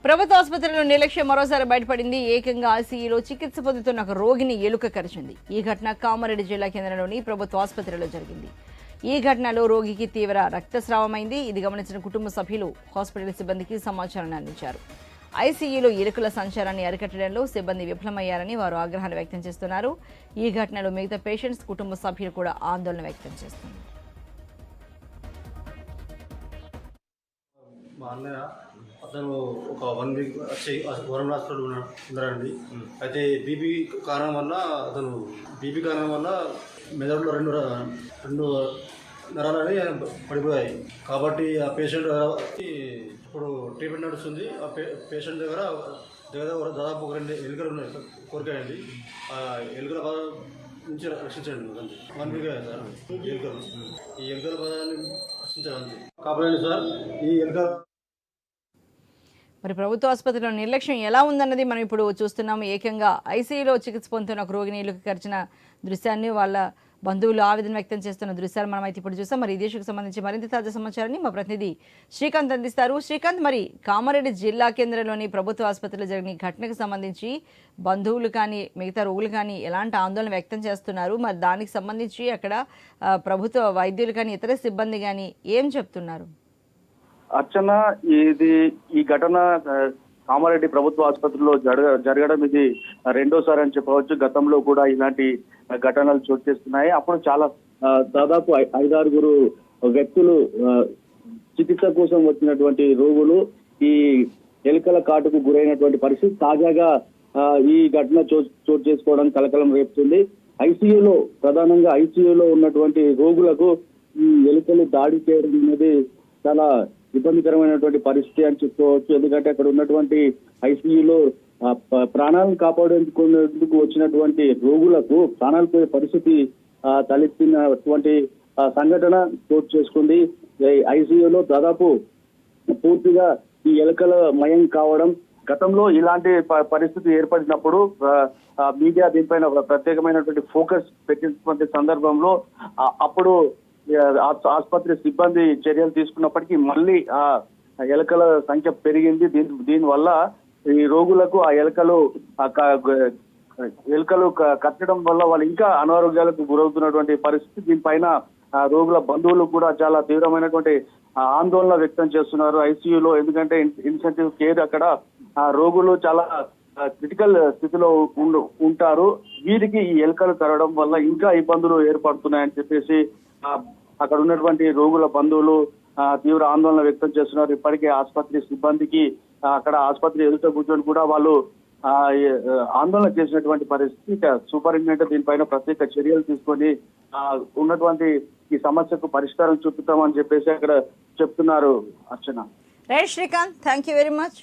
ప్రభుత్వ ఆసుపత్రిలో నిర్లక్ష్యం మరోసారి బయటపడింది. ఏకంగా ఐసీయూలో చికిత్స పొందుతున్న ఒక రోగిని ఎలుక కరిచింది. ఈ ఘటన కామారెడ్డి జిల్లా కేంద్రంలోని ప్రభుత్వ ఆసుపత్రిలో జరిగింది. ఈ ఘటనలో రోగికి తీవ్ర రక్తస్రావమైంది. ఇది గమనించిన కుటుంబ సభ్యులు హాస్పిటల్ సిబ్బందికి సమాచారాన్ని అందించారు. ఐసీయూలో ఎలుకల సంచారాన్ని అరికట్టడంలో సిబ్బంది విఫలమయ్యారని వారు ఆగ్రహాన్ని వ్యక్తం చేస్తున్నారు. ఈ ఘటనలో మిగతా పేషెంట్స్ కుటుంబ సభ్యులు కూడా ఆందోళన వ్యక్తం చేస్తున్నారు. మా అన్నయ్య అతను ఒక 1 వీక్ వచ్చి వరం హాస్పిటల్ ఉన్నారండి. అయితే బీపీ కారణం వల్ల మెదడులో రెండు నరాలని పడిపోయాయి. కాబట్టి ఆ పేషెంట్ ఇప్పుడు ట్రీట్మెంట్ నడుస్తుంది. ఆ పేషెంట్ దగ్గర దాదాపు ఒక 2 ఎలుకలు కోరికాయండి. ఆ ఎలుకల బాధ నుంచి రక్షించండి. 1 వీక్ అయ్యాయి సార్. ఈ ఎలుకల బాధని రక్షించాలి కాబట్టి సార్ ఈ ఎలుక. మరి ప్రభుత్వ ఆసుపత్రిలో నిర్లక్ష్యం ఎలా ఉందన్నది మనం ఇప్పుడు చూస్తున్నాము. ఏకంగా ఐసీయూలో చికిత్స పొందుతున్న ఒక రోగిని ఎలుక కరిచిన దృశ్యాన్ని వాళ్ళ బంధువులు ఆవేదన వ్యక్తం చేస్తున్న దృశ్యాలు మనం అయితే ఇప్పుడు చూసాం. మరి ఈ దేశకు సంబంధించి మరింత తాజా సమాచారాన్ని మా ప్రతినిధి శ్రీకాంత్ అందిస్తారు. శ్రీకాంత్, మరి కామారెడ్డి జిల్లా కేంద్రంలోని ప్రభుత్వ ఆసుపత్రిలో జరిగిన ఈ ఘటనకు సంబంధించి బంధువులు కానీ మిగతా రోగులు కానీ ఎలాంటి ఆందోళన వ్యక్తం చేస్తున్నారు? మరి దానికి సంబంధించి అక్కడ ప్రభుత్వ వైద్యులు కానీ ఇతర సిబ్బంది కానీ ఏం చెప్తున్నారు? అర్చన, ఈ ఘటన కామారెడ్డి ప్రభుత్వ ఆసుపత్రిలో జరగడం ఇది రెండోసారి అని చెప్పవచ్చు. గతంలో కూడా ఇలాంటి ఘటనలు చోటు చేస్తున్నాయి. అప్పుడు చాలా దాదాపు 5-6 వ్యక్తులు చికిత్స కోసం వచ్చినటువంటి రోగులు ఈ ఎలుకల కాటుకు గురైనటువంటి పరిస్థితి తాజాగా ఈ ఘటన చోటు చేసుకోవడం కలకలం రేపుతుంది. ప్రధానంగా ఐసీయూలో ఉన్నటువంటి రోగులకు ఈ ఎలుకలు దాడి చేయడం అనేది చాలా ఇబ్బందికరమైనటువంటి పరిస్థితి అని చెప్పుకోవచ్చు. ఎందుకంటే అక్కడ ఉన్నటువంటి ఐసీయూలో ప్రాణాలను కాపాడేందుకు వచ్చినటువంటి రోగులకు ప్రాణాలు పోయే పరిస్థితి తలెత్తినటువంటి సంఘటన చోటు చేసుకుంది. ఐసీయూలో దాదాపు పూర్తిగా ఈ ఎలుకల మయం కావడం, గతంలో ఇలాంటి పరిస్థితి ఏర్పడినప్పుడు మీడియా దీనిపైన ప్రత్యేకమైనటువంటి ఫోకస్ పెట్టినటువంటి సందర్భంలో అప్పుడు ఆసుపత్రి సిబ్బంది చర్యలు తీసుకున్నప్పటికీ మళ్ళీ ఆ ఎలుకల సంఖ్య పెరిగింది. దీనివల్ల ఈ రోగులకు ఆ ఎలుకలు కట్టడం వల్ల వాళ్ళు ఇంకా అనారోగ్యాలకు గురవుతున్నటువంటి పరిస్థితి. దీనిపైన రోగుల బంధువులు కూడా చాలా తీవ్రమైనటువంటి ఆందోళన వ్యక్తం చేస్తున్నారు ఐసీయూలో. ఎందుకంటే ఇన్సెంటివ్ కేర్ అక్కడ రోగులు చాలా క్రిటికల్ స్థితిలో ఉంటారు. వీరికి ఈ ఎలుకలు కరవడం వల్ల ఇంకా ఇబ్బందులు ఏర్పడుతున్నాయని చెప్పేసి అక్కడ ఉన్నటువంటి రోగుల బంధువులు తీవ్ర ఆందోళన వ్యక్తం చేస్తున్నారు. ఇప్పటికే ఆసుపత్రి సిబ్బందికి అక్కడ ఆసుపత్రి ఎదుట కూర్చొని కూడా వాళ్ళు ఆందోళన చేసినటువంటి పరిస్థితి. సూపరింటెండెంట్ దీనిపైన ప్రత్యేక చర్యలు తీసుకొని ఉన్నటువంటి ఈ సమస్యకు పరిష్కారం చూపుతామని చెప్పేసి అక్కడ చెప్తున్నారు. Archana. Right Srikanth, thank you very much.